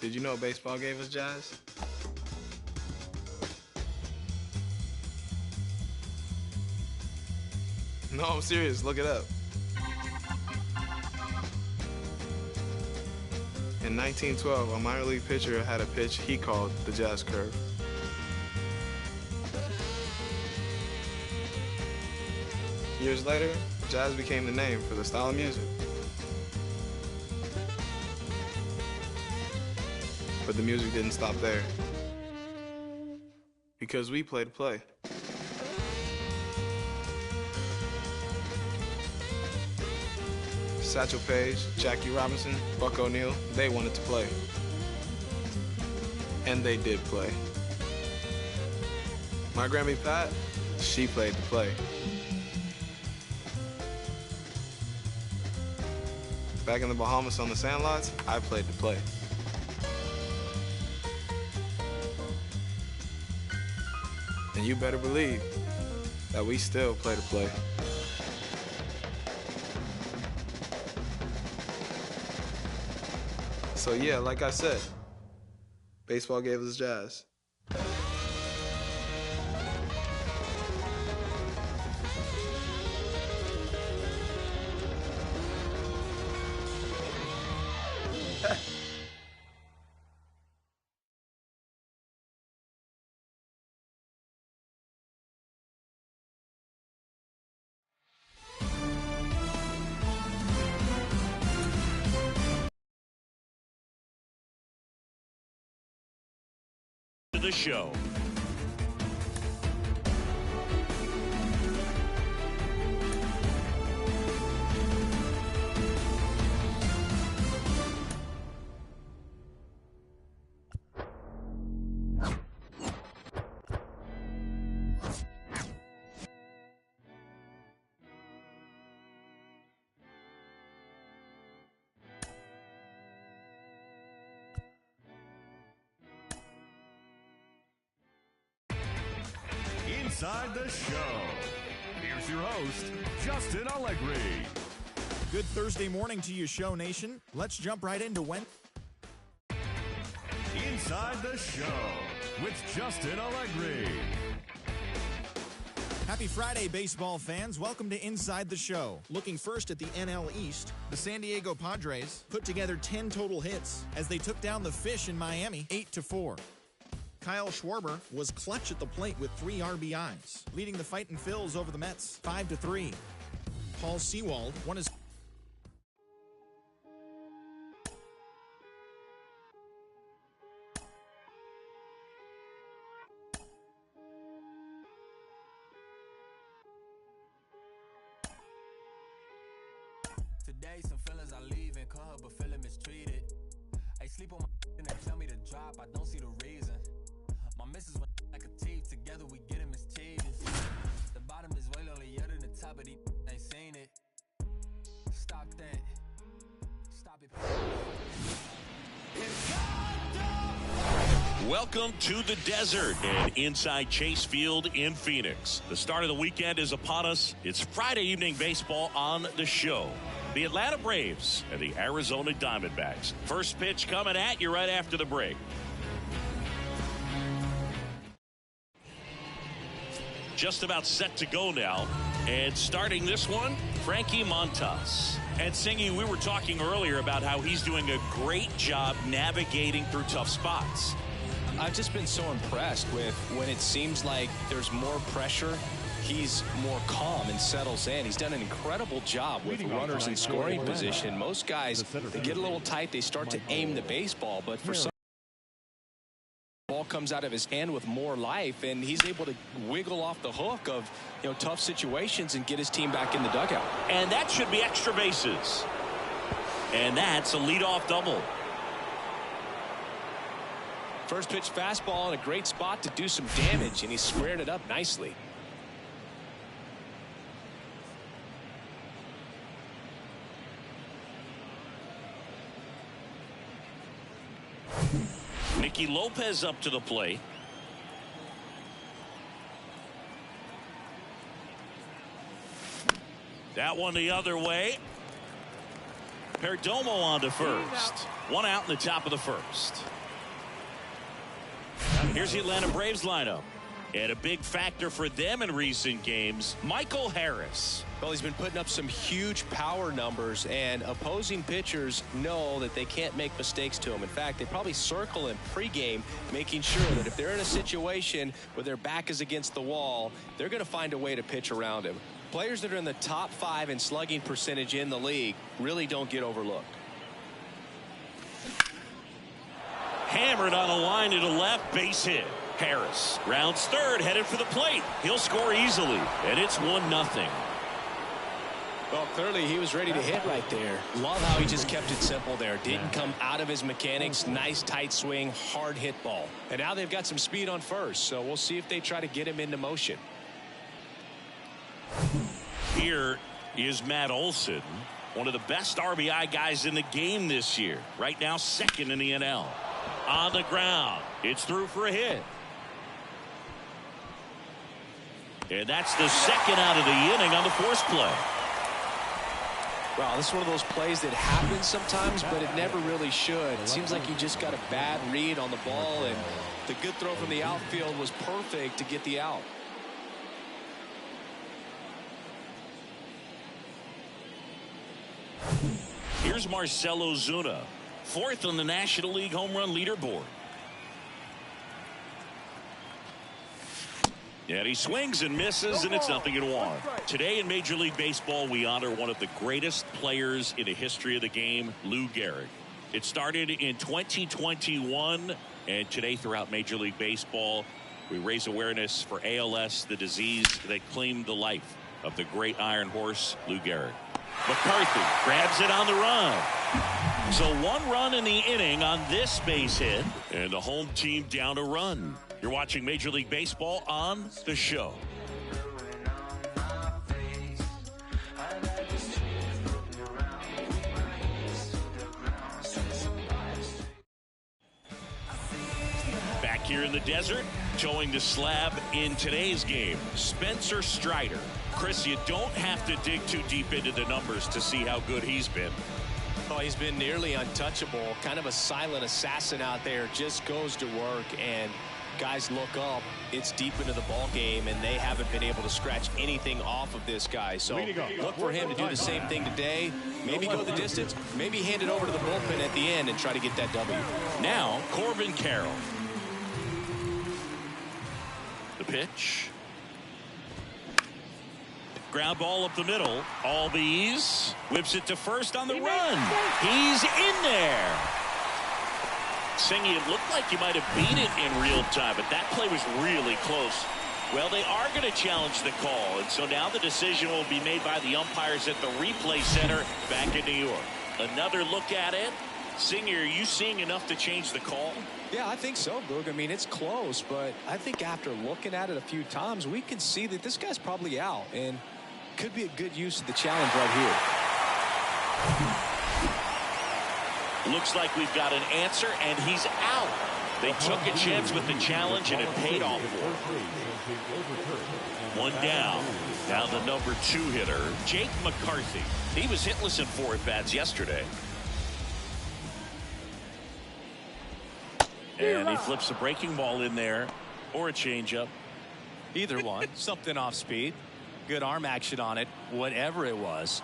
Did you know baseball gave us jazz? No, I'm serious. Look it up. In 1912, a minor league pitcher had a pitch he called the jazz curve. Years later, jazz became the name for the style of music. But the music didn't stop there. Because we play to play. Satchel Paige, Jackie Robinson, Buck O'Neil, they wanted to play. And they did play. My Grammy Pat, she played to play. Back in the Bahamas on the sandlots, I played to play. And you better believe that we still play to play. So yeah, like I said, baseball gave us jazz. The show. Inside the Show. Here's your host, Justin Allegri. Good Thursday morning to you, Show Nation. Let's jump right into Inside the Show with Justin Allegri. Happy Friday, baseball fans. Welcome to Inside the Show. Looking first at the NL East, the San Diego Padres put together 10 total hits as they took down the Fish in Miami 8-4. Kyle Schwarber was clutch at the plate with 3 RBIs, leading the Fightin' Phils over the Mets 5-3. Paul Sewald won his Today some feelings I leave and call her but feeling mistreated. I sleep on my and they tell me to drop, I don't see the reason. My missus went like a teeth, together we get him mischievous. The bottom is way lonelier than the top of the ain't seen it. Stop that. Stop it. Welcome to the desert and inside Chase Field in Phoenix. The start of the weekend is upon us. It's Friday evening baseball on the show. The Atlanta Braves and the Arizona Diamondbacks. First pitch coming at you right after the break. Just about set to go now. And starting this one, Frankie Montas. And Singy, we were talking earlier about how he's doing a great job navigating through tough spots. I've just been so impressed with when it seems like there's more pressure, he's more calm and settles in. He's done an incredible job with runners in scoring position. Most guys, they get a little tight, they start to aim the baseball, but for some, the ball comes out of his hand with more life, and he's able to wiggle off the hook of, tough situations and get his team back in the dugout. And that should be extra bases. And that's a leadoff double. First pitch fastball in a great spot to do some damage, and he squared it up nicely. Nicky Lopez up to the plate. That one the other way. Perdomo on to first. One out in the top of the first. Here's the Atlanta Braves lineup. And a big factor for them in recent games, Michael Harris. Well, he's been putting up some huge power numbers, and opposing pitchers know that they can't make mistakes to him. In fact, they probably circle him pregame, making sure that if they're in a situation where their back is against the wall, they're going to find a way to pitch around him. Players that are in the top 5 in slugging percentage in the league really don't get overlooked. Hammered on a line to the left, base hit. Harris rounds third, headed for the plate. He'll score easily, and it's 1-0. Well, clearly he was ready to hit right there. Love how he just kept it simple there. Didn't come out of his mechanics. Nice tight swing, hard hit ball. And now they've got some speed on first, so we'll see if they try to get him into motion. Here is Matt Olson, one of the best RBI guys in the game this year. Right now, second in the NL. On the ground, it's through for a hit. And that's the second out of the inning on the force play. Wow, this is one of those plays that happens sometimes, but it never really should. It seems like he just got a bad read on the ball, and the good throw from the outfield was perfect to get the out. Here's Marcell Ozuna, 4th on the National League home run leaderboard. And he swings and misses, and it's 0-1. Today in Major League Baseball, we honor one of the greatest players in the history of the game, Lou Gehrig. It started in 2021, and today throughout Major League Baseball, we raise awareness for ALS, the disease that claimed the life of the great Iron Horse, Lou Gehrig. McCarthy grabs it on the run. So 1 run in the inning on this base hit, and the home team down a run. You're watching Major League Baseball on The Show. Back here in the desert, towing the slab in today's game, Spencer Strider. Chris, you don't have to dig too deep into the numbers to see how good he's been. Oh, he's been nearly untouchable, kind of a silent assassin out there, just goes to work, and guys look up, it's deep into the ball game, and they haven't been able to scratch anything off of this guy. So look for him to do the same thing today. Maybe go the distance, maybe hand it over to the bullpen at the end and try to get that W. Now, Corbin Carroll. The pitch. Ground ball up the middle. Albies whips it to first on the run. He's in there. Singy, it looked like you might have beat it in real time, but that play was really close. Well, they are going to challenge the call, and so now the decision will be made by the umpires at the replay center back in New York. Another look at it. Singy, are you seeing enough to change the call? Yeah, I think so, Boog. I mean, it's close, but I think after looking at it a few times, we can see that this guy's probably out, and could be a good use of the challenge right here. Looks like we've got an answer, and he's out. They took a chance with the challenge, and it paid off for them. 1 down. Now the number 2 hitter, Jake McCarthy. He was hitless in 4 at-bats yesterday. And he flips a breaking ball in there, or a changeup. Either one. Something off speed. Good arm action on it, whatever it was.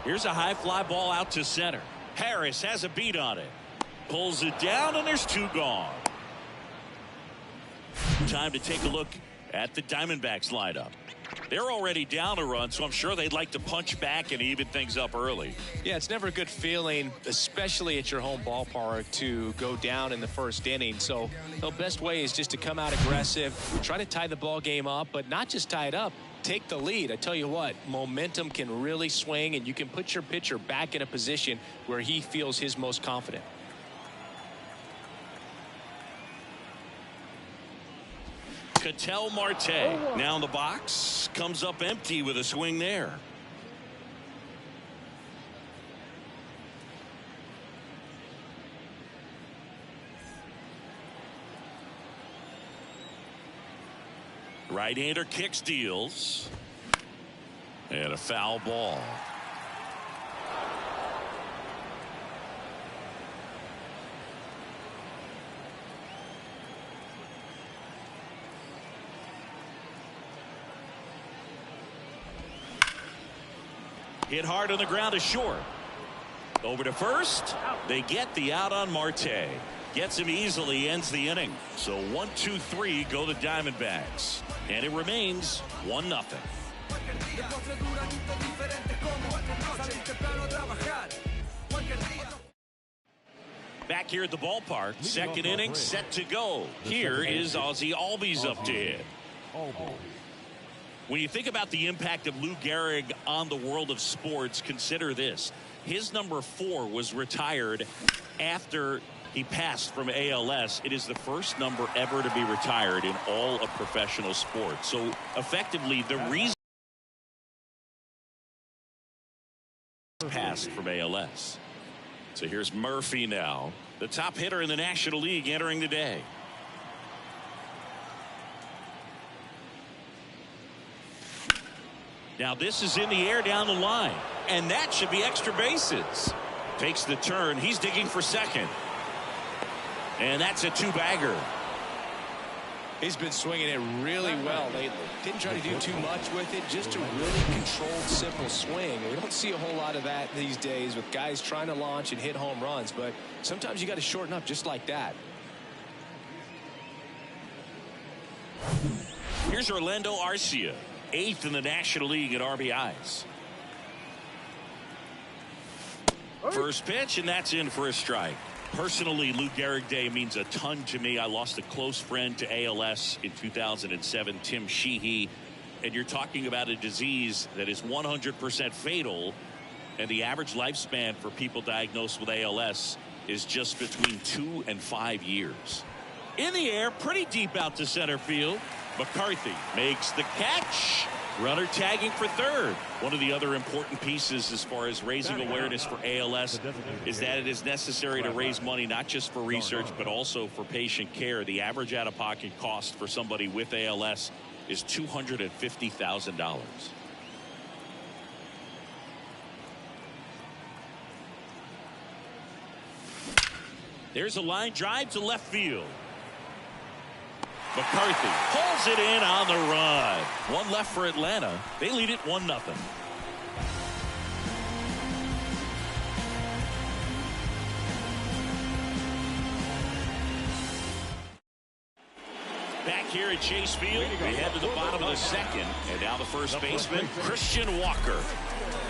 Here's a high fly ball out to center. Harris has a beat on it. Pulls it down, and there's 2 gone. Time to take a look at the Diamondbacks lineup. They're already down a run, so I'm sure they'd like to punch back and even things up early. Yeah, it's never a good feeling, especially at your home ballpark, to go down in the first inning. So the best way is just to come out aggressive, try to tie the ball game up, but not just tie it up, take the lead. I tell you what, momentum can really swing, and you can put your pitcher back in a position where he feels his most confident. Ketel Marte now in the box, comes up empty with a swing there. Right-hander kicks, deals. And a foul ball. Hit hard on the ground to short. Over to first. They get the out on Marte. Gets him easily, ends the inning. So 1-2-3 go the Diamondbacks. And it remains 1-0. Back here at the ballpark, second inning set to go. Here is Ozzie Albies up to hit. When you think about the impact of Lou Gehrig on the world of sports, consider this. His number 4 was retired after he passed from ALS. It is the first number ever to be retired in all of professional sports. So effectively, the reason passed from ALS. So here's Murphy now, the top hitter in the National League entering the day. Now this is in the air down the line, and that should be extra bases. Takes the turn. He's digging for second. And that's a 2-bagger. He's been swinging it really well lately. Didn't try to do too much with it, just a really controlled, simple swing. We don't see a whole lot of that these days with guys trying to launch and hit home runs, but sometimes you got to shorten up just like that. Here's Orlando Arcia, 8th in the National League at RBIs. First pitch, and that's in for a strike. Personally, Lou Gehrig Day means a ton to me. I lost a close friend to ALS in 2007, Tim Sheehy. And you're talking about a disease that is 100% fatal. And the average lifespan for people diagnosed with ALS is just between 2 and 5 years. In the air, pretty deep out to center field. McCarthy makes the catch. Runner tagging for third. One of the other important pieces as far as raising awareness for ALS is that it is necessary to raise money not just for research but also for patient care. The average out-of-pocket cost for somebody with ALS is $250,000. There's a line drive to left field. McCarthy pulls it in on the run. One left for Atlanta. They lead it 1-0. Back here at Chase Field, we head to the bottom of the second, and now the first baseman, Christian Walker.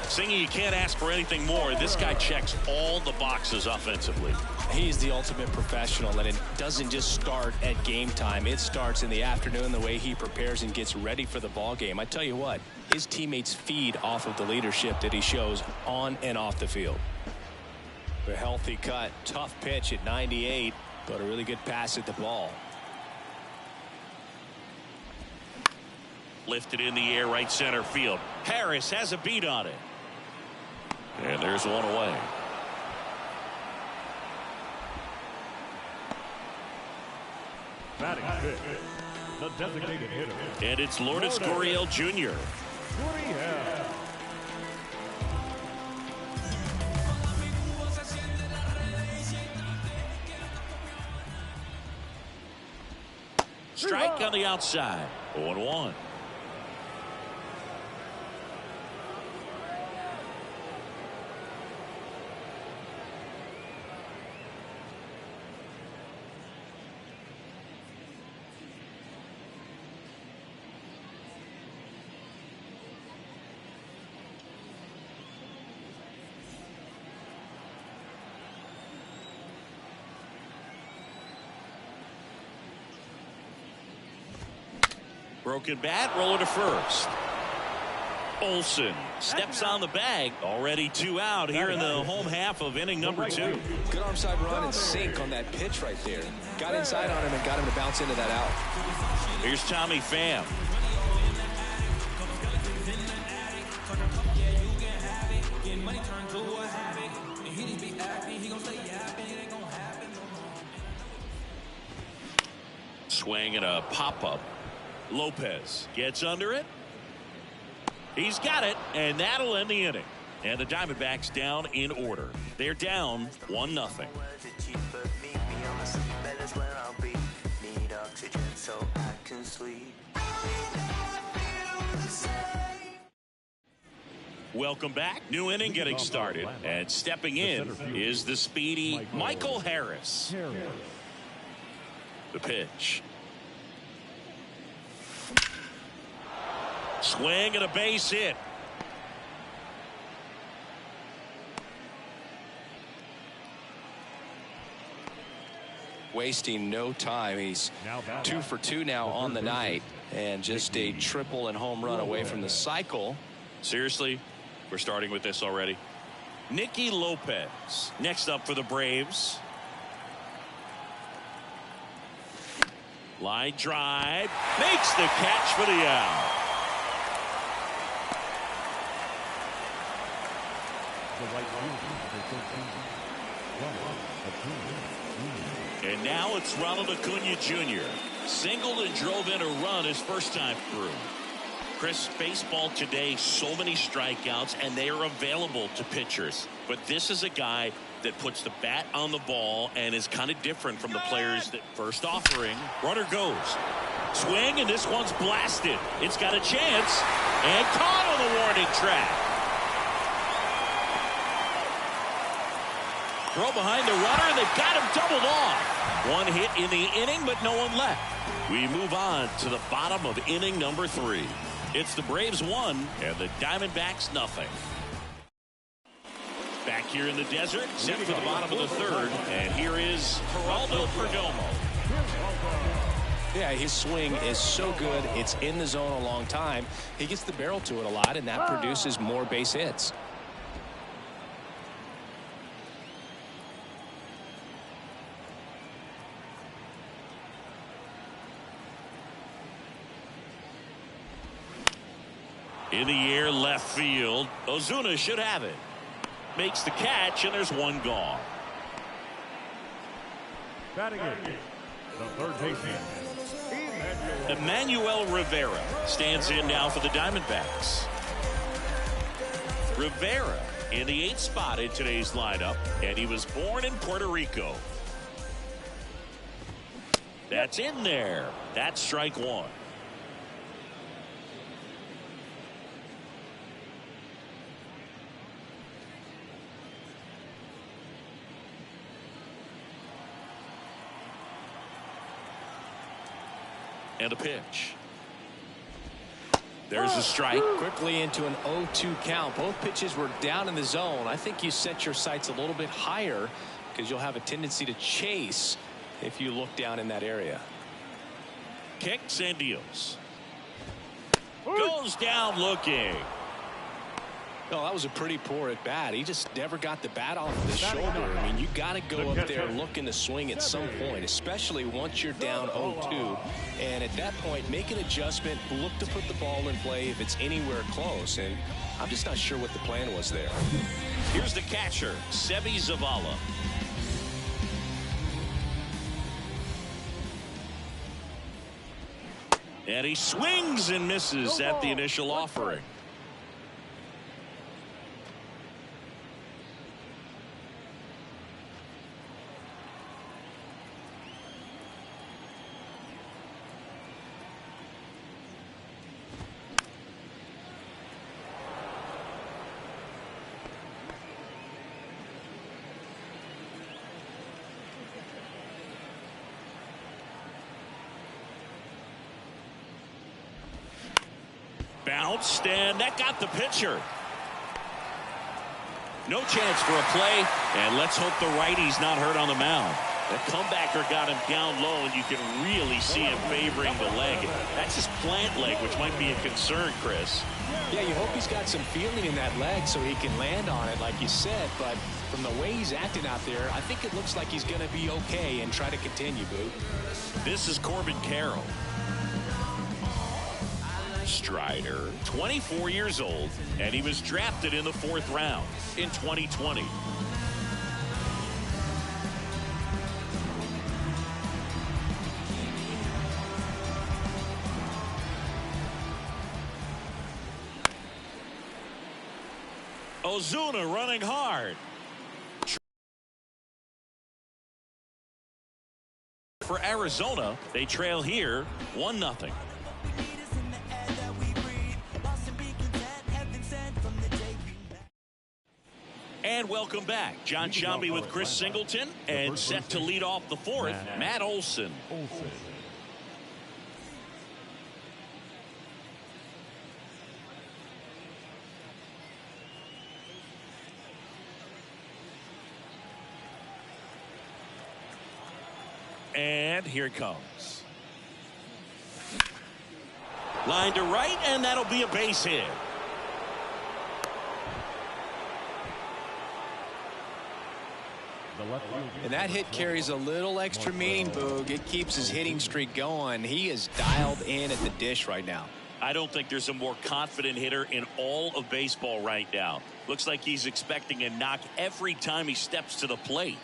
Singing, you can't ask for anything more. This guy checks all the boxes offensively. He's the ultimate professional, and it doesn't just start at game time. It starts in the afternoon, the way he prepares and gets ready for the ball game. I tell you what, his teammates feed off of the leadership that he shows on and off the field. A healthy cut, tough pitch at 98, but a really good pass at the ball. Lifted in the air, right center field. Harris has a beat on it. And there's one away. Batting fifth, the designated hitter. And it's Lourdes Gurriel Jr. Strike on the outside. 0-1. Broken bat, roller to first. Olsen steps on the bag. Already 2 out here in the home half of inning number 2. Good arm side run and sink on that pitch right there. Got inside on him and got him to bounce into that out. Here's Tommy Pham. Swing and a pop-up. Lopez gets under it. He's got it, and that'll end the inning. And the Diamondbacks down in order. They're down 1-0. Welcome back. New inning getting started. And stepping in is the speedy Michael Harris. The pitch. Swing and a base hit. Wasting no time. He's 2 for 2 now on the night, and just a triple and home run away from the cycle. Seriously, we're starting with this already. Nicky Lopez next up for the Braves. Line drive, makes the catch for the out. And now it's Ronald Acuna Jr. Singled and drove in a run his first time through. Chris, baseball today, so many strikeouts, and they are available to pitchers. But this is a guy that puts the bat on the ball and is kind of different from the players that first offering. Runner goes. Swing, and this one's blasted. It's got a chance, and caught on the warning track. Throw behind the runner, and they've got him doubled off. One hit in the inning, but no one left. We move on to the bottom of inning number 3. It's the Braves 1 and the Diamondbacks nothing. Back here in the desert, set for the bottom of the 3rd, and here is Geraldo Perdomo. Yeah, his swing is so good. It's in the zone a long time. He gets the barrel to it a lot, and that produces more base hits. In the air, left field. Ozuna should have it. Makes the catch, and there's one gone. Batting in, the third baseman, Emmanuel Rivera stands in now for the Diamondbacks. Rivera in the 8th spot in today's lineup, and he was born in Puerto Rico. That's in there. That's strike 1. And a pitch. There's a strike. Quickly into an 0-2 count. Both pitches were down in the zone. I think you set your sights a little bit higher because you'll have a tendency to chase if you look down in that area. Kicks and deals. Goes down looking. No, that was a pretty poor at bat. He just never got the bat off of his shoulder. I mean, you got to go up there looking to swing at some point, especially once you're down 0-2. And at that point, make an adjustment, look to put the ball in play if it's anywhere close. And I'm just not sure what the plan was there. Here's the catcher, Seby Zavala. And he swings and misses at the initial offering. Bounced, and that got the pitcher. No chance for a play, and let's hope the righty's not hurt on the mound. The comebacker got him down low, and you can really see him favoring the leg. That's his plant leg, which might be a concern, Chris. Yeah, you hope he's got some feeling in that leg so he can land on it, like you said. But from the way he's acting out there, I think it looks like he's going to be okay and try to continue, Boo. This is Corbin Carroll. Strider, 24 years old, and he was drafted in the 4th round in 2020. Ozuna running hard. For Arizona, they trail here 1-0. And welcome back. John Shambi with Chris Singleton, and set to lead off the fourth, Matt Olson. And here it comes. Line to right, and that'll be a base hit. And that hit carries a little extra meaning, Boog. It keeps his hitting streak going. He is dialed in at the dish right now. I don't think there's a more confident hitter in all of baseball right now. Looks like he's expecting a knock every time he steps to the plate.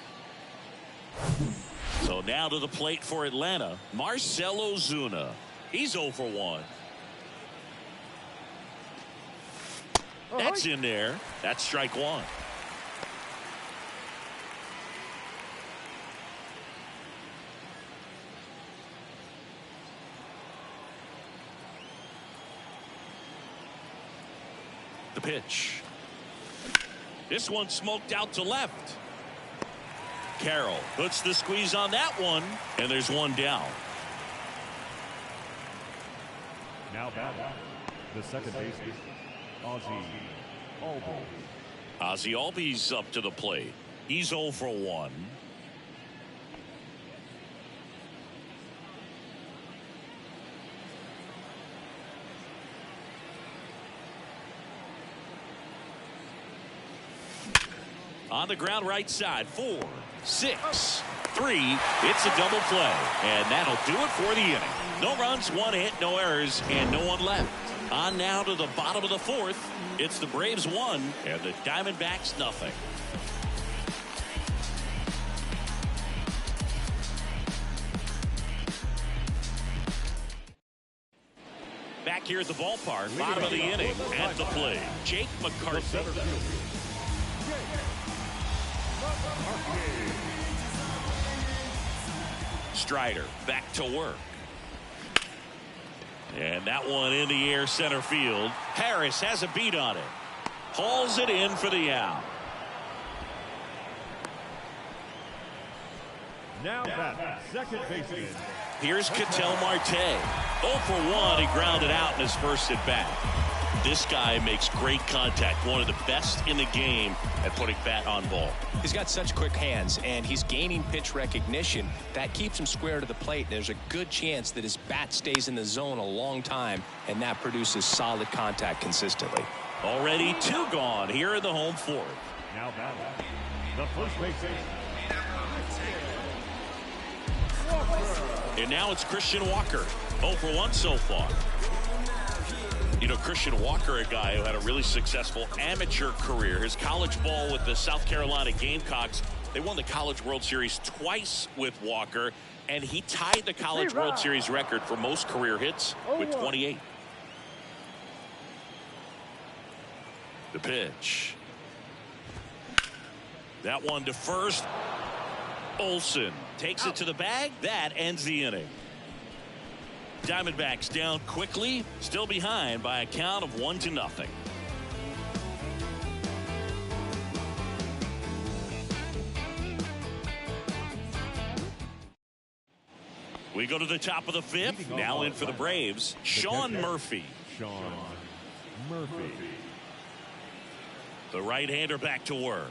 So now to the plate for Atlanta, Marcell Ozuna. He's 0 for 1. That's in there. That's strike one. The pitch. This one smoked out to left. Carroll puts the squeeze on that one, and there's one down. Now batting, the second baseman, Ozzy Albies. Ozzy Albies up to the plate. He's 0 for 1. On the ground right side, 4, 6, 3. It's a double play, and that'll do it for the inning. No runs, 1 hit, no errors, and no one left. On now to the bottom of the fourth. It's the Braves 1 and the Diamondbacks 0. Back here at the ballpark, bottom of the inning, at the plate, Jake McCarthy. Strider back to work. And that one in the air center field. Harris has a beat on it. Hauls it in for the out. Now that second baseman. Here's Ketel Marte. 0 for 1. He grounded out in his first at bat. This guy makes great contact. One of the best in the game at putting bat on ball. He's got such quick hands, and he's gaining pitch recognition. That keeps him square to the plate. There's a good chance that his bat stays in the zone a long time, and that produces solid contact consistently. Already 2 gone here in the home fourth. Now batting, the first baseman. And now it's Christian Walker. 0 for 1 so far. You know, Christian Walker, a guy who had a really successful amateur career. His college ball with the South Carolina Gamecocks. They won the College World Series twice with Walker, and he tied the College World Series record for most career hits with 28. The pitch. That one to first. Olson takes it to the bag. That ends the inning. Diamondbacks down quickly, still behind by a count of 1-0. We go to the top of the fifth. Now in for the Braves, Sean Murphy. Sean Murphy. The right-hander back to work.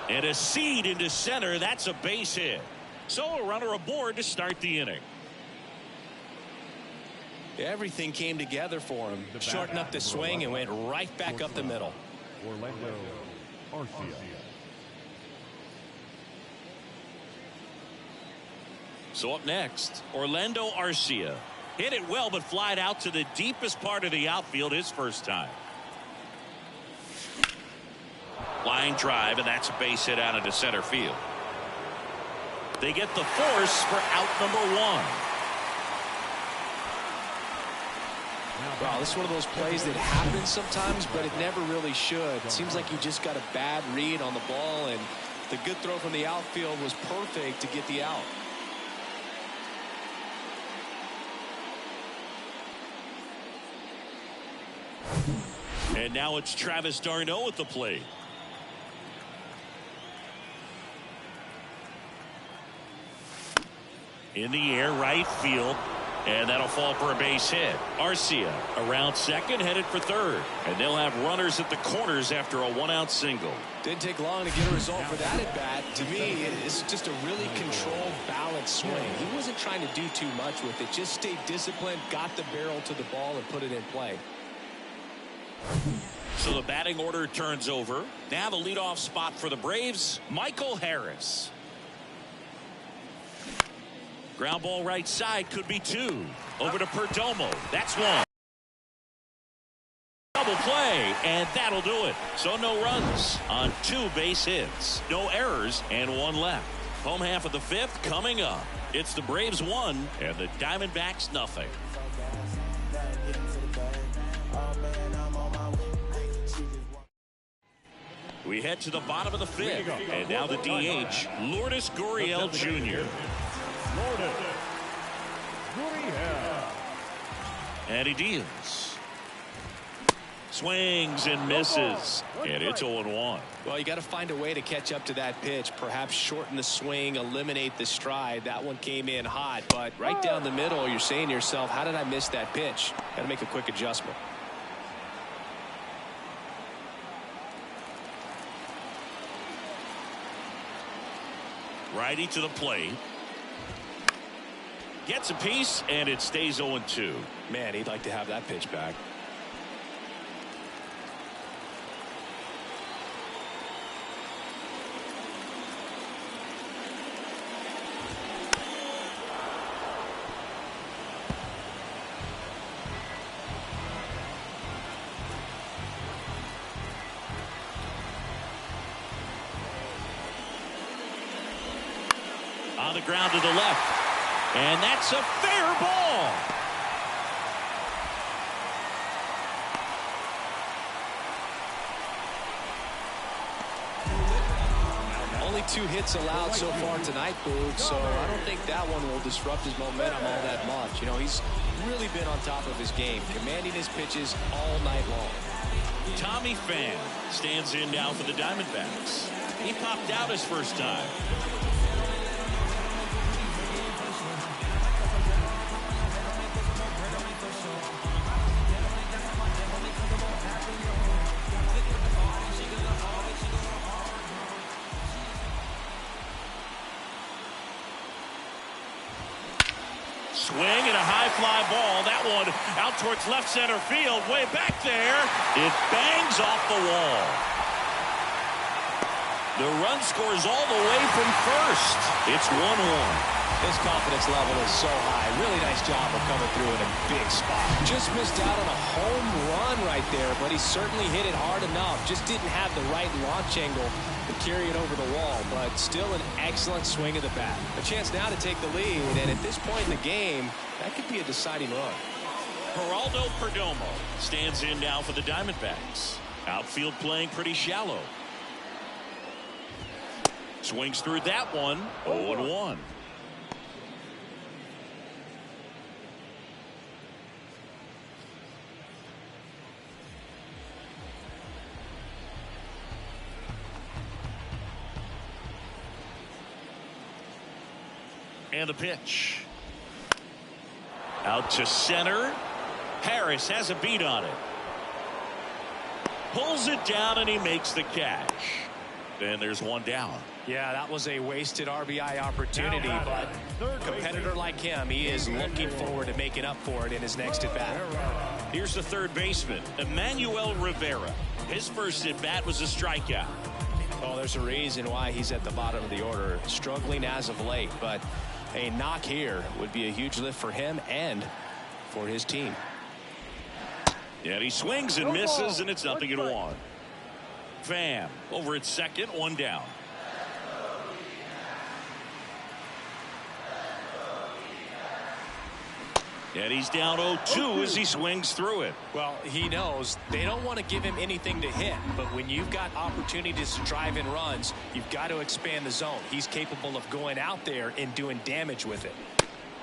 And a seed into center. That's a base hit. So a runner aboard to start the inning. Everything came together for him. Shortened up the swing and went right back up the middle. Orlando Arcia. So up next, Orlando Arcia. Hit it well, but flied out to the deepest part of the outfield his first time. Line drive, and that's a base hit out into center field. They get the force for out number 1. Wow, this is one of those plays that happens sometimes, but it never really should. It seems like he just got a bad read on the ball, and the good throw from the outfield was perfect to get the out. And now it's Travis d'Arnaud at the plate. In the air, right field. And that'll fall for a base hit. Arcia around second, headed for third. And they'll have runners at the corners after a one-out single. Didn't take long to get a result for that at bat. To me, it's just a really controlled, balanced swing. He wasn't trying to do too much with it. Just stayed disciplined, got the barrel to the ball, and put it in play. So the batting order turns over. Now the leadoff spot for the Braves, Michael Harris. Ground ball right side, could be two. Over to Perdomo. That's one. Double play, and that'll do it. So no runs on 2 base hits. No errors, and 1 left. Home half of the 5th coming up. It's the Braves 1 and the Diamondbacks nothing. We head to the bottom of the 5th, and now the DH, Lourdes Gurriel Jr. And he deals. Swings and misses. And it's 0-1. Well, you got to find a way to catch up to that pitch. Perhaps shorten the swing, eliminate the stride. That one came in hot, but right down the middle, you're saying to yourself, how did I miss that pitch? Got to make a quick adjustment. Righty to the plate. Gets a piece, and it stays 0-2. Man, he'd like to have that pitch back. On the ground to the left. And that's a fair ball. Only 2 hits allowed so far tonight, Boog, so I don't think that one will disrupt his momentum all that much. You know, he's really been on top of his game, commanding his pitches all night long. Tommy Pham stands in now for the Diamondbacks. He popped out his first time. Swing and a high fly ball. That one out towards left center field. Way back there. It bangs off the wall. The run scores all the way from first. It's 1-1. His confidence level is so high. Really nice job of coming through in a big spot. Just missed out on a home run right there, but he certainly hit it hard enough. Just didn't have the right launch angle to carry it over the wall, but still an excellent swing of the bat. A chance now to take the lead, and at this point in the game, that could be a deciding run. Geraldo Perdomo stands in now for the Diamondbacks. Outfield playing pretty shallow. Swings through that one. 0-1. And the pitch. Out to center. Harris has a beat on it. Pulls it down and he makes the catch. Then there's one down. Yeah, that was a wasted RBI opportunity, but a competitor like him, he is looking forward to making up for it in his next at-bat. Here's the third baseman, Emmanuel Rivera. His first at-bat was a strikeout. Oh, there's a reason why he's at the bottom of the order, struggling as of late, but a knock here would be a huge lift for him and for his team. Yeah, he swings and misses, and it's 0-1. Pham over at second, one down. And he's down 0-2 as he swings through it. Well, he knows they don't want to give him anything to hit, but when you've got opportunities to drive in runs, you've got to expand the zone. He's capable of going out there and doing damage with it.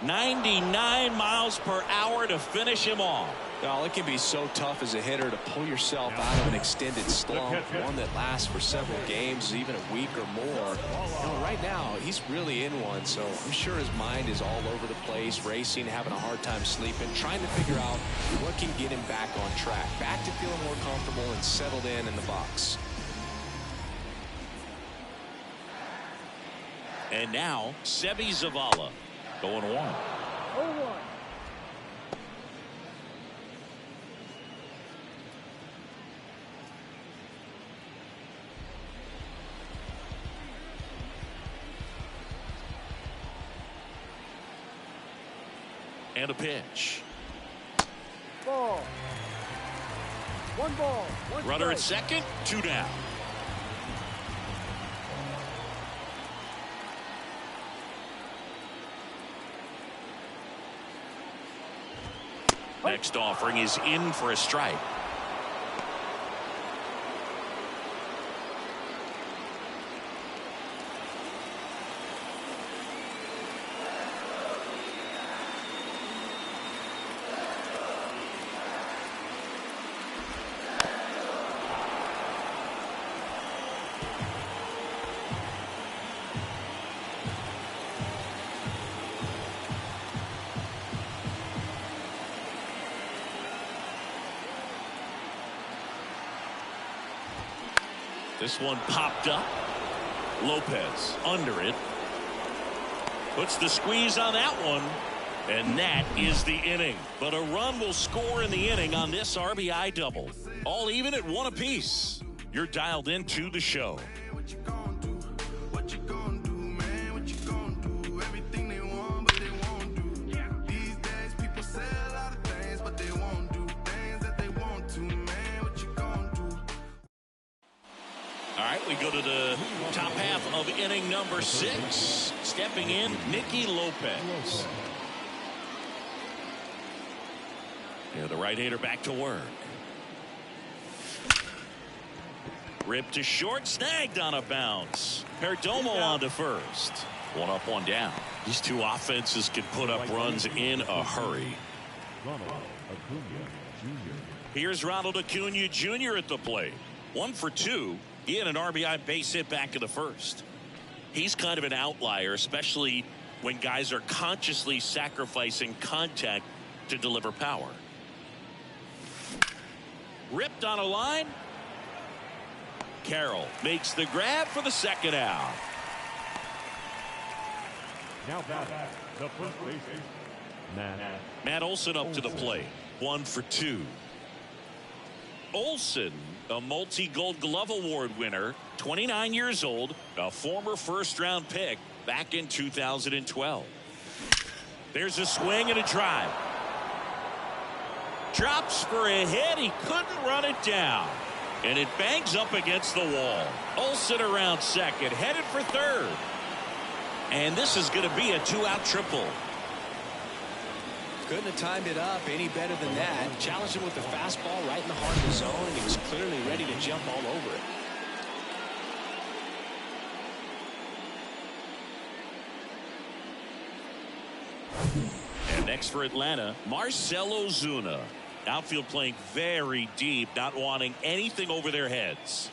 99 miles per hour to finish him off. Well, it can be so tough as a hitter to pull yourself out of an extended slump, one that lasts for several games, even a week or more. Right now, he's really in one, so I'm sure his mind is all over the place, racing, having a hard time sleeping, trying to figure out what can get him back on track, back to feeling more comfortable and settled in the box. And now, Sebi Zavala going 1. 0-1. And a pitch. Ball. 1 ball. 1 Runner at strike. second, 2 down. Next offering is in for a strike. This one popped up. Lopez under it. Puts the squeeze on that one. And that is the inning. But a run will score in the inning on this RBI double. All even at 1 apiece. You're dialed into the show. We go to the top half of inning number 6. Stepping in, Nicky Lopez. Yeah, the right-hander back to work. Ripped to short, snagged on a bounce. Perdomo on to first. 1 up, 1 down. These two offenses can put up runs in a hurry. Here's Ronald Acuna Jr. at the plate. 1 for 2. He had an RBI base hit back in the first. He's kind of an outlier, especially when guys are consciously sacrificing contact to deliver power. Ripped on a line. Carroll makes the grab for the second out. Now back, the first baseman, Matt Olson up to the plate. 1 for 2. Olson, a multi-Gold Glove Award winner, 29 years old, a former first-round pick back in 2012. There's a swing and a drive. Drops for a hit. He couldn't run it down. And it bangs up against the wall. Olson around second, headed for third. And this is going to be a 2-out triple. Couldn't have timed it up any better than that. Challenged him with the fastball right in the heart of the zone, and he was clearly ready to jump all over it. And next for Atlanta, Marcell Ozuna. Outfield playing very deep, not wanting anything over their heads.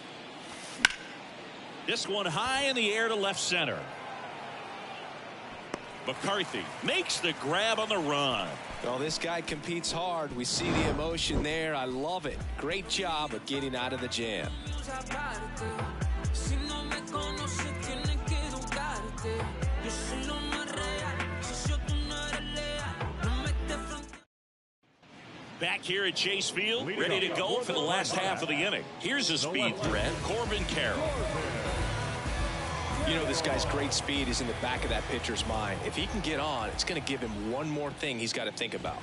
This one high in the air to left center. McCarthy makes the grab on the run. Well, this guy competes hard. We see the emotion there. I love it. Great job of getting out of the jam. Back here at Chase Field, ready to go for the last half of the inning. Here's a speed threat, Corbin Carroll. You know, this guy's great speed is in the back of that pitcher's mind. If he can get on, it's going to give him one more thing he's got to think about.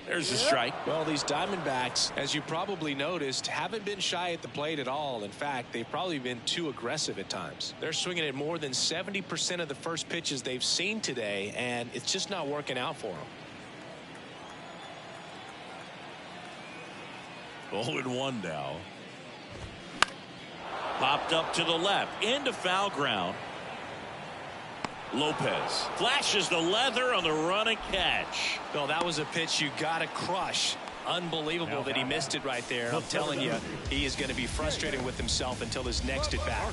There's a strike. Well, these Diamondbacks, as you probably noticed, haven't been shy at the plate at all. In fact, they've probably been too aggressive at times. They're swinging at more than 70% of the first pitches they've seen today, and it's just not working out for them. 0-1 now. Popped up to the left into foul ground. Lopez flashes the leather on the run and catch. No, that was a pitch you got to crush. Unbelievable that he missed it right there. I'm telling you, he is going to be frustrated with himself until his next at bat.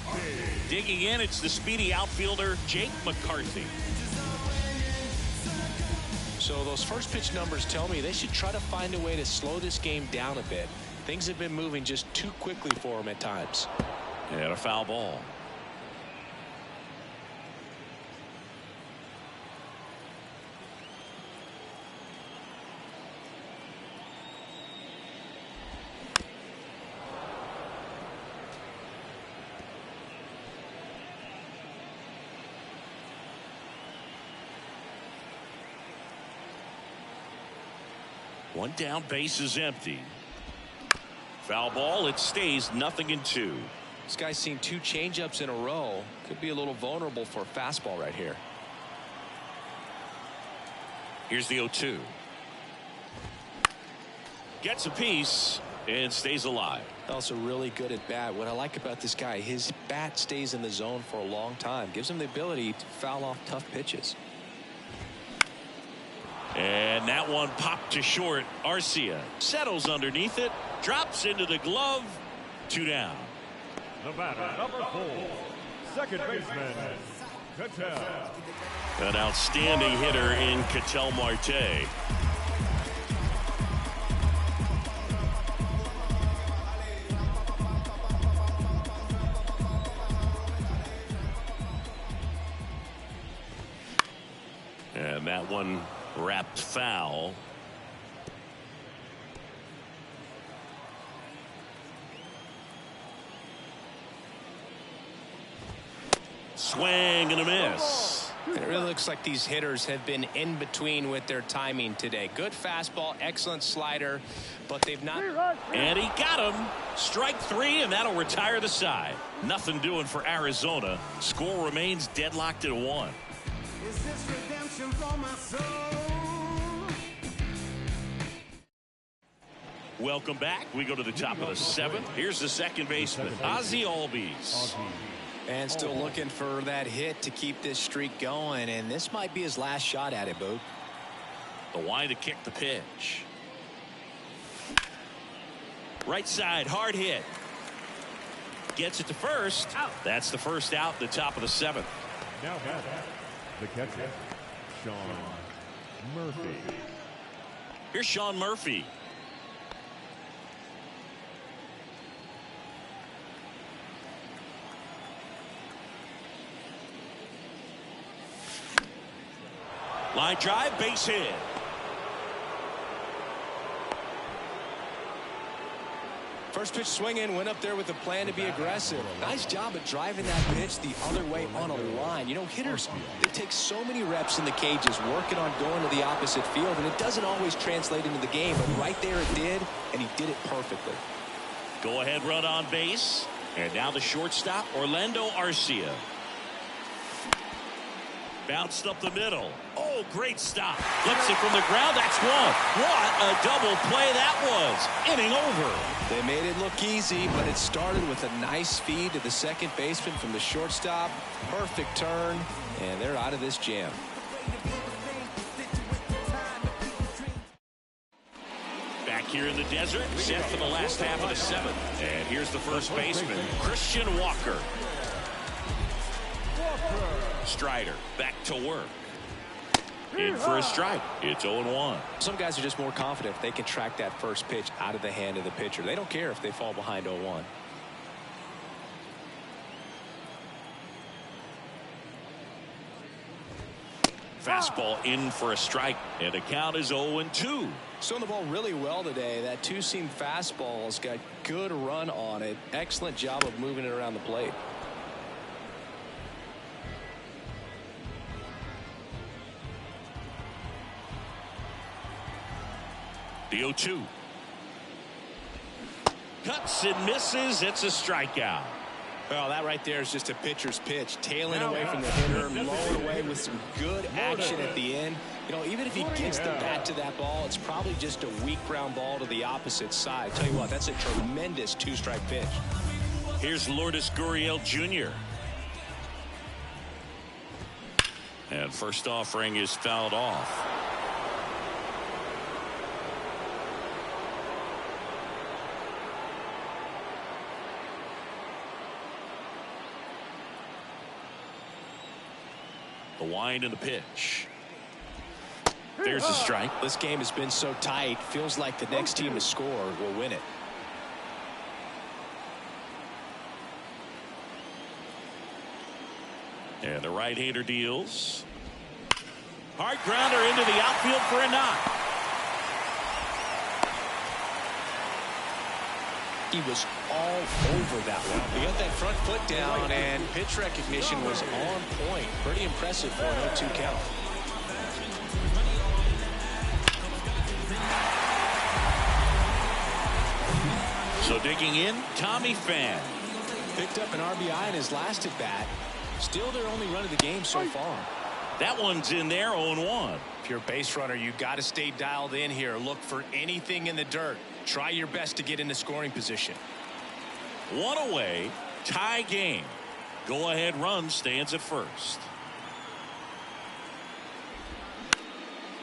Digging in, it's the speedy outfielder Jake McCarthy. So those first pitch numbers tell me they should try to find a way to slow this game down a bit. Things have been moving just too quickly for him at times. And a foul ball. One down, base is empty. Foul ball, it stays 0-2. This guy's seen 2 changeups in a row. Could be a little vulnerable for a fastball right here. Here's the 0-2. Gets a piece and stays alive. Also really good at bat. What I like about this guy, his bat stays in the zone for a long time. Gives him the ability to foul off tough pitches. And that one popped to short. Arcia settles underneath it, drops into the glove. 2 down. The batter, number 4, second baseman, Ketel. An outstanding hitter in Ketel Marte. And that one wrapped foul. Swing and a miss. It really looks like these hitters have been in between with their timing today. Good fastball, excellent slider, but they've not. And he got him. Strike 3, and that'll retire the side. Nothing doing for Arizona. Score remains deadlocked at 1. Is this redemption for my soul? Welcome back. We go to the top of the 7th. Here's the second baseman, Ozzie Albies. And still looking for that hit to keep this streak going, and this might be his last shot at it, Boog. The wind to kick the pitch. Right side, hard hit. Gets it to first. That's the first out, the top of the 7th. Now batter, the catcher, Sean Murphy. Here's Sean Murphy. Line drive, base hit. First pitch swinging, went up there with a plan to be aggressive. Nice job of driving that pitch the other way on a line. You know, hitters, they take so many reps in the cages working on going to the opposite field, and it doesn't always translate into the game, but right there it did, and he did it perfectly. Go ahead run on base. And now the shortstop, Orlando Arcia. Bounced up the middle. Oh, great stop. Flips it from the ground. That's one. What a double play that was. Inning over. They made it look easy, but it started with a nice feed to the second baseman from the shortstop. Perfect turn, and they're out of this jam. Back here in the desert, set for the last half of the 7th. And here's the first baseman, Christian Walker. Strider back to work. In for a strike. It's 0-1. Some guys are just more confident if they can track that first pitch out of the hand of the pitcher. They don't care if they fall behind 0-1. Fastball in for a strike, and the count is 0-2. Throwing the ball really well today. That 2-seam fastball's got good run on it. Excellent job of moving it around the plate. The 0-2. Cuts and misses. It's a strikeout. Well, that right there is just a pitcher's pitch. Tailing away from the hitter, blowing away with some good action at the end. You know, even if he gets the bat to that ball, it's probably just a weak ground ball to the opposite side. Tell you what, that's a tremendous two-strike pitch. Here's Lourdes Gurriel Jr. And first offering is fouled off. The wind and the pitch. There's a strike. This game has been so tight. Feels like the next team to score will win it. And the right-hander deals. Hard grounder into the outfield for a knock. He was all over that one. He got that front foot down, and pitch recognition was on point. Pretty impressive for an 0-2 count. So digging in, Tommy Pham. Picked up an RBI in his last at bat. Still their only run of the game so far. That one's in there, 0-1. If you're a base runner, you got to stay dialed in here. Look for anything in the dirt. Try your best to get into scoring position. One away, tie game. Go ahead run stands at first.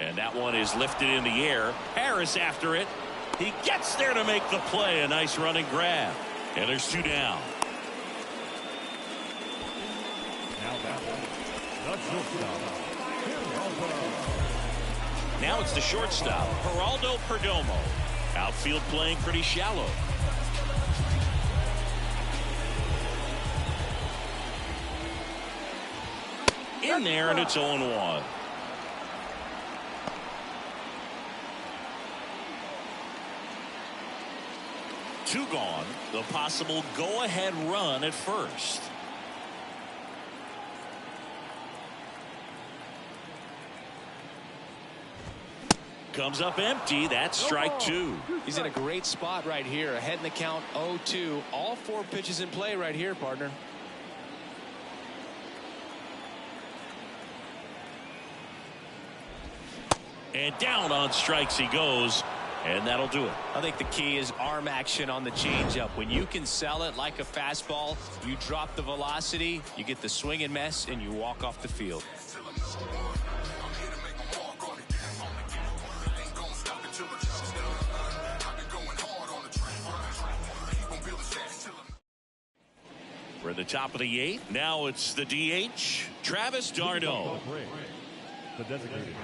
And that one is lifted in the air. Harris after it. He gets there to make the play. A nice running grab. And there's two down. Now it's the shortstop, Geraldo Perdomo. Outfield playing pretty shallow. In there, and it's 0-1. Two gone. The possible go-ahead run at first. Comes up empty. That's strike two. He's in a great spot right here. Ahead in the count, 0-2. All four pitches in play right here, partner. And down on strikes he goes. And that'll do it. I think the key is arm action on the changeup. When you can sell it like a fastball, you drop the velocity, you get the swing and miss, and you walk off the field. We're at the top of the eighth. Now it's the DH, Travis d'Arnaud. The designated hitter.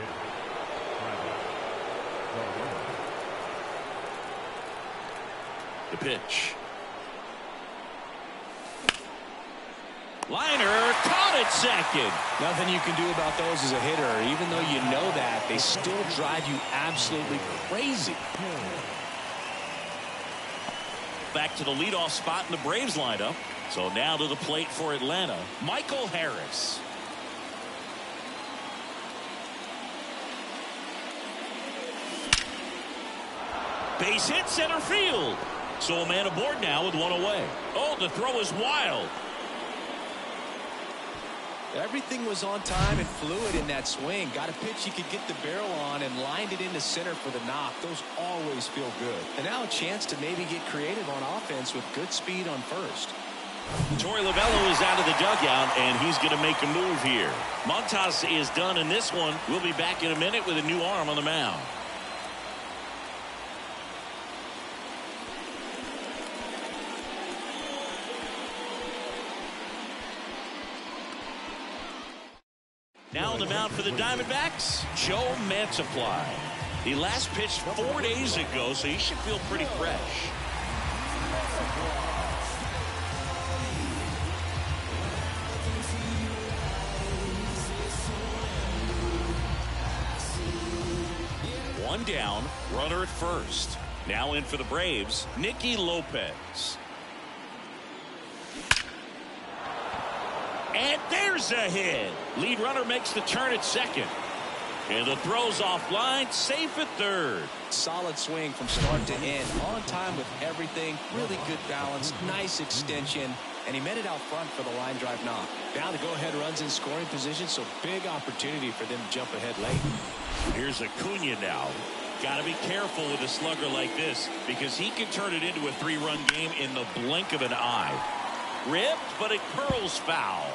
The pitch. Liner caught at second. Nothing you can do about those as a hitter. Even though you know that, they still drive you absolutely crazy. Back to the leadoff spot in the Braves lineup. So now to the plate for Atlanta, Michael Harris. Base hit center field. So a man aboard now with one away. Oh, the throw is wild. Everything was on time and fluid in that swing. Got a pitch he could get the barrel on and lined it into center for the knock. Those always feel good. And now a chance to maybe get creative on offense with good speed on first. Torey Lovullo is out of the dugout, and he's going to make a move here. Montas is done in this one. We'll be back in a minute with a new arm on the mound. Now on the mound for the Diamondbacks, Joe Mantiply. He last pitched 4 days ago, so he should feel pretty fresh. One down, runner at first. Now in for the Braves, Nicky Lopez. And there's a hit. Lead runner makes the turn at second. And the throw's offline, safe at third. Solid swing from start to end. On time with everything. Really good balance. Nice extension. and he met it out front for the line drive knock. Now the go-ahead runs in scoring position, so big opportunity for them to jump ahead late. Here's Acuna now. Got to be careful with a slugger like this because he can turn it into a 3-run game in the blink of an eye. Ripped, but it curls foul.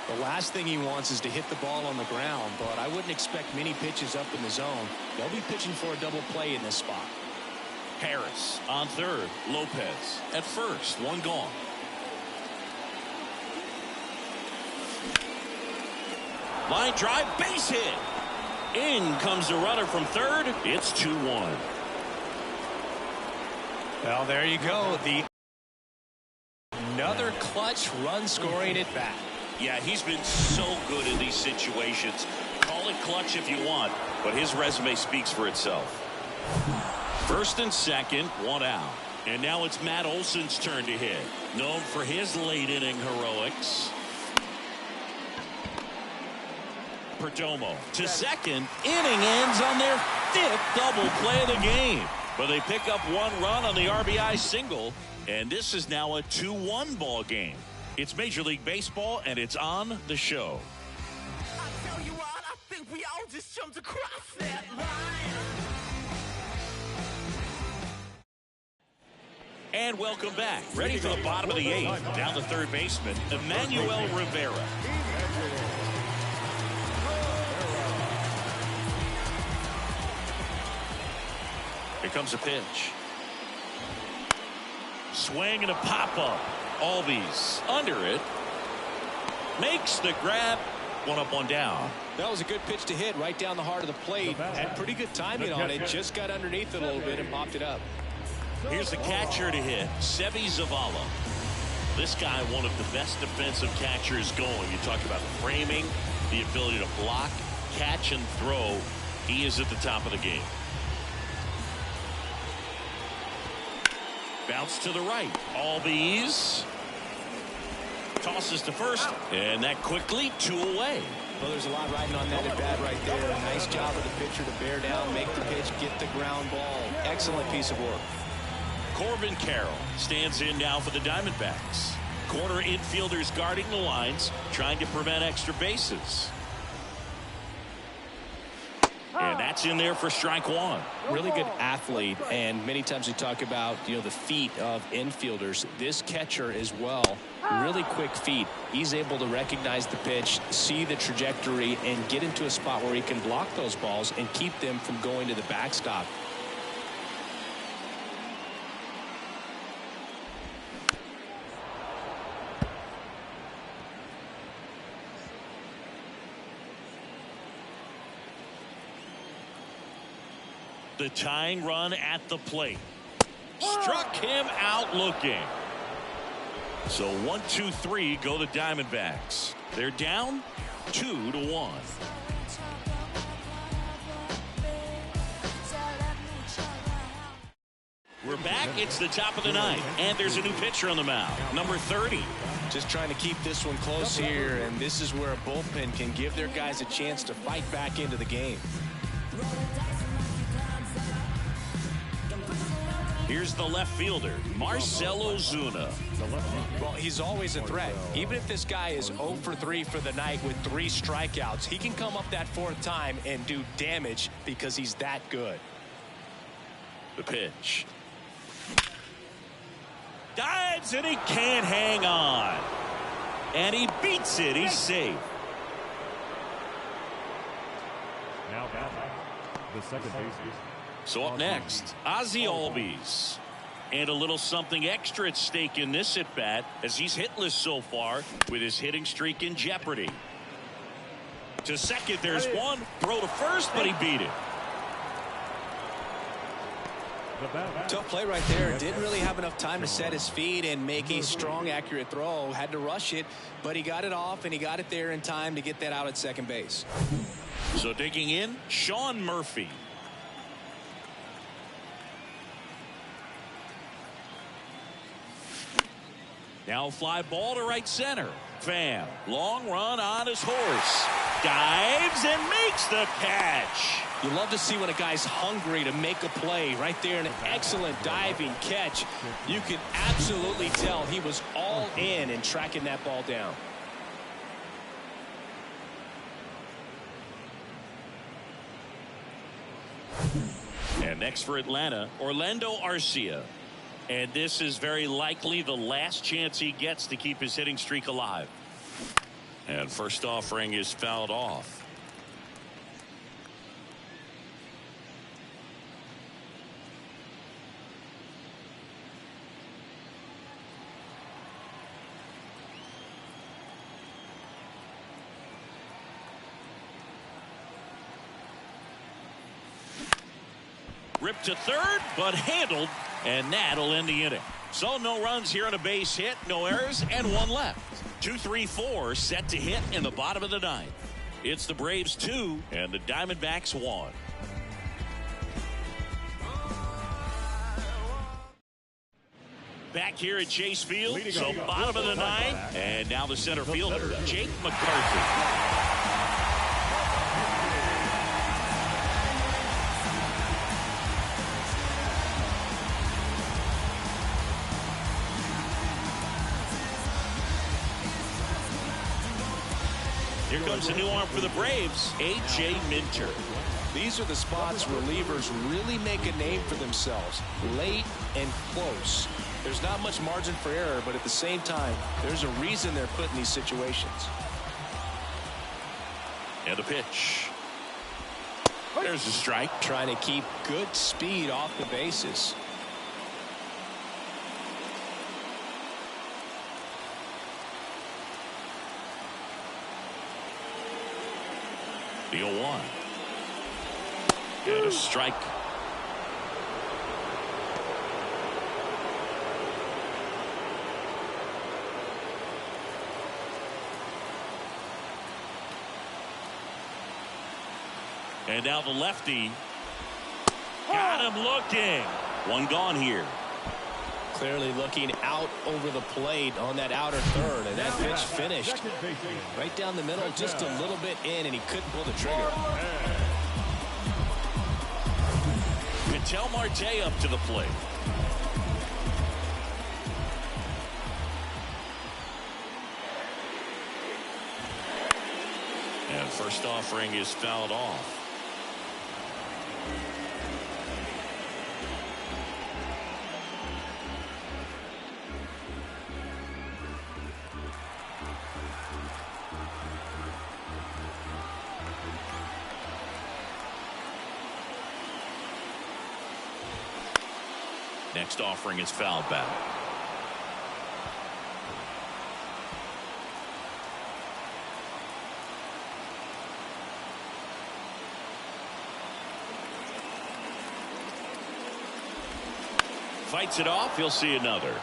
The last thing he wants is to hit the ball on the ground, but I wouldn't expect many pitches up in the zone. They'll be pitching for a double play in this spot. Harris on third. Lopez at first. One gone. Line drive, base hit. In comes the runner from third. It's 2-1. Well, there you go. Another clutch run scoring at bat. Yeah, he's been so good in these situations. Call it clutch if you want, but his resume speaks for itself. First and second, one out. And now it's Matt Olson's turn to hit. Known for his late inning heroics. Perdomo to second. Inning ends on their 5th double play of the game. But they pick up 1 run on the RBI single. And this is now a 2-1 ball game. It's Major League Baseball, and it's on the show. I tell you what, I think we all just jumped across that line. And welcome back. Ready for the bottom of the 8th. Down the third baseman, Emmanuel Rivera. Here comes a pitch. Swing and a pop-up. Albies under it. Makes the grab. One up, one down. That was a good pitch to hit right down the heart of the plate. Had pretty good timing on it. Just got underneath it a little bit and popped it up. Here's the catcher to hit, Seby Zavala. This guy, one of the best defensive catchers going. You talk about framing, the ability to block, catch, and throw. He is at the top of the game. Bounce to the right. Albies tosses to first, and that quickly 2 away. Well, there's a lot riding on that at bat right there. A nice job of the pitcher to bear down, make the pitch, get the ground ball. Excellent piece of work. Corbin Carroll stands in now for the Diamondbacks. Corner infielders guarding the lines, trying to prevent extra bases. And that's in there for strike 1. Really good athlete, and many times we talk about, the feet of infielders. This catcher as well, really quick feet. He's able to recognize the pitch, see the trajectory, and get into a spot where he can block those balls and keep them from going to the backstop. The tying run at the plate. Struck him out looking. So 1-2-3 go the Diamondbacks. They're down 2-1. We're back. It's the top of the 9th, and there's a new pitcher on the mound, number 30. Just trying to keep this one close here, and this is where a bullpen can give their guys a chance to fight back into the game. Here's the left fielder, Marcell Ozuna. Well, he's always a threat. Even if this guy is 0 for 3 for the night with 3 strikeouts, he can come up that 4th time and do damage because he's that good. The pitch. Dives, and he can't hang on. And he beats it. He's safe. Now the second baseman. So up next, Ozzie Albies. And a little something extra at stake in this at-bat as he's hitless so far with his hitting streak in jeopardy. To second, there's one. Throw to first, but he beat it. Tough play right there. Didn't really have enough time to set his feet and make a strong, accurate throw. Had to rush it, but he got it off, and he got it there in time to get that out at second base. So digging in, Sean Murphy. Now fly ball to right center. Pham, long run on his horse. Dives and makes the catch. You love to see when a guy's hungry to make a play. Right there, an excellent diving catch. You can absolutely tell he was all in tracking that ball down. And next for Atlanta, Orlando Arcia. And this is very likely the last chance he gets to keep his hitting streak alive. And first offering is fouled off. Ripped to third, but handled, and that'll end the inning. So no runs here on a base hit, no errors, and one left. 2-3-4 set to hit in the bottom of the ninth. It's the Braves 2 and the Diamondbacks 1. Back here at Chase Field, so bottom of the ninth, and now the center fielder, Jake McCarthy. Here comes a new arm for the Braves, A.J. Minter. These are the spots relievers really make a name for themselves. Late and close. There's not much margin for error, but at the same time, there's a reason they're put in these situations. And a pitch. There's a strike. Trying to keep good speed off the bases. The 0-1. And a strike. And now the lefty. Got him looking. One gone here. Clearly looking out over the plate on that outer third, and that pitch finished right down the middle, just a little bit in, and he couldn't pull the trigger. Ketel Marte up to the plate. And first offering is fouled off. Next offering is fouled back. Fights it off. He'll see another.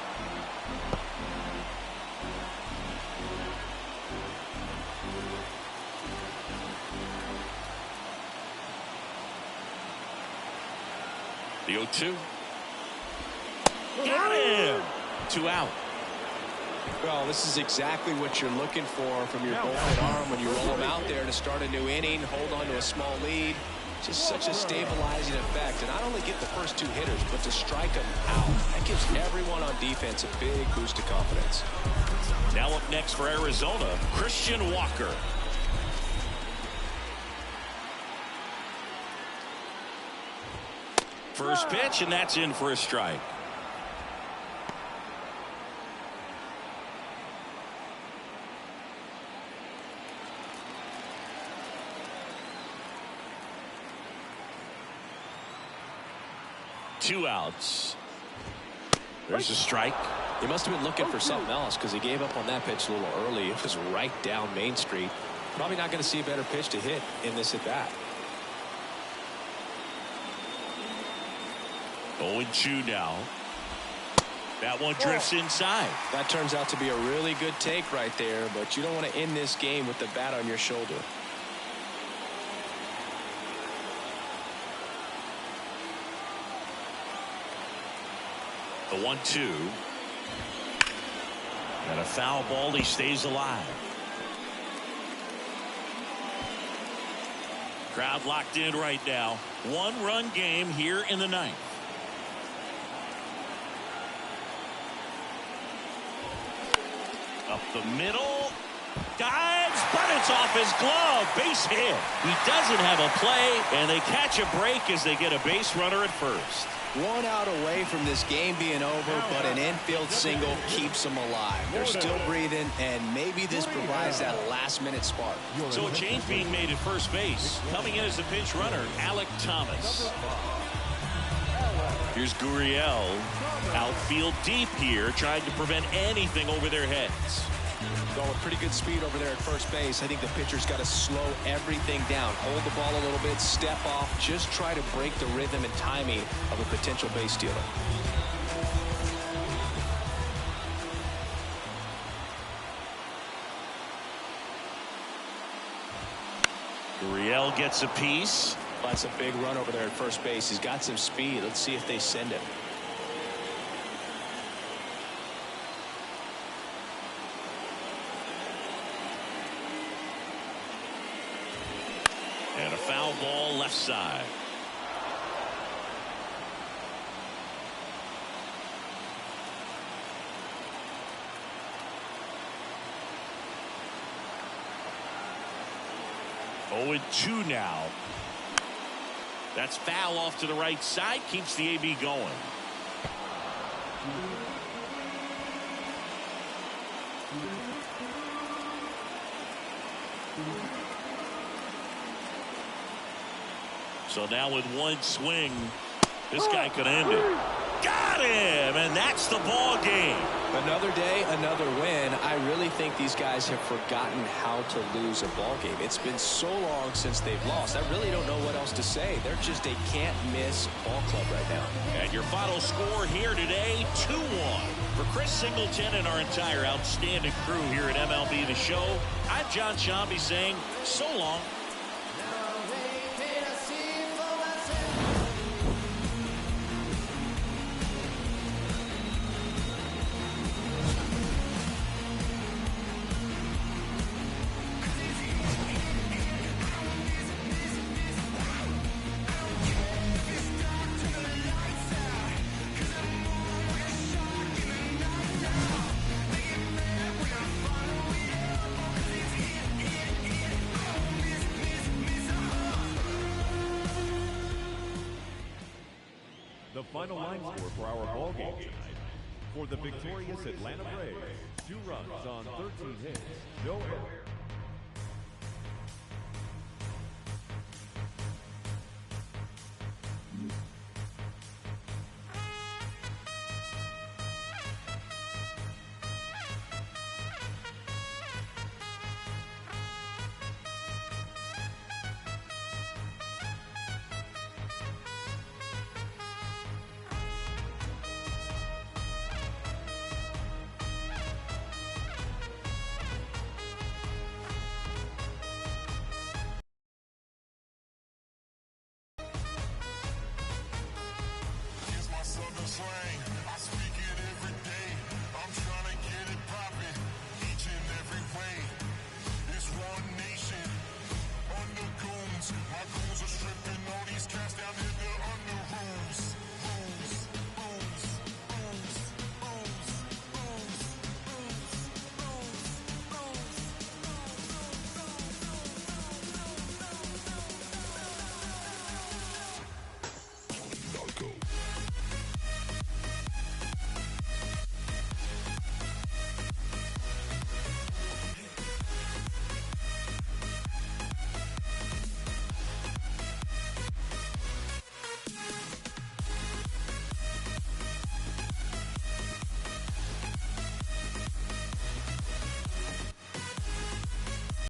The 0-2. Got him. 2 out. Well, this is exactly what you're looking for from your bullpen arm when you roll them out there to start a new inning, hold on to a small lead. Just such a stabilizing effect. And not only get the first 2 hitters, but to strike them out. That gives everyone on defense a big boost of confidence. Now up next for Arizona, Christian Walker. First pitch, and that's in for a strike. Two outs. There's a strike. He must have been looking for something else because he gave up on that pitch a little early. It was right down Main Street. Probably not going to see a better pitch to hit in this at bat. 0-2 now. That one drifts inside. That turns out to be a really good take right there, but you don't want to end this game with the bat on your shoulder. The 1-2. And a foul ball. He stays alive. Crowd locked in right now. One-run game here in the ninth. Up the middle. Dives, but it's off his glove. Base hit. He doesn't have a play, and they catch a break as they get a base runner at first. 1 out away from this game being over, but an infield single keeps them alive. They're still breathing, and maybe this provides that last-minute spark. So a change being made at first base. Coming in as the pinch runner, Alec Thomas. Here's Gurriel. Outfield deep here, trying to prevent anything over their heads. Going pretty good speed over there at first base. I think the pitcher's got to slow everything down. Hold the ball a little bit, step off, just try to break the rhythm and timing of a potential base stealer. Gurriel gets a piece. That's a big run over there at first base. He's got some speed. Let's see if they send it. And a foul ball left side. Oh, and 2 now. That's foul off to the right side. Keeps the AB going. So now with one swing, this guy could end it. Got him, and that's the ball game. Another day, another win. I really think these guys have forgotten how to lose a ball game. It's been so long since they've lost. I really don't know what else to say. They're just a can't-miss ball club right now. And your final score here today, 2-1. For Chris Singleton and our entire outstanding crew here at MLB The Show, I'm John Shambi saying so long. The final line score for our ball game tonight. For the victorious Atlanta Braves, 2 runs on 13 hits, no errors.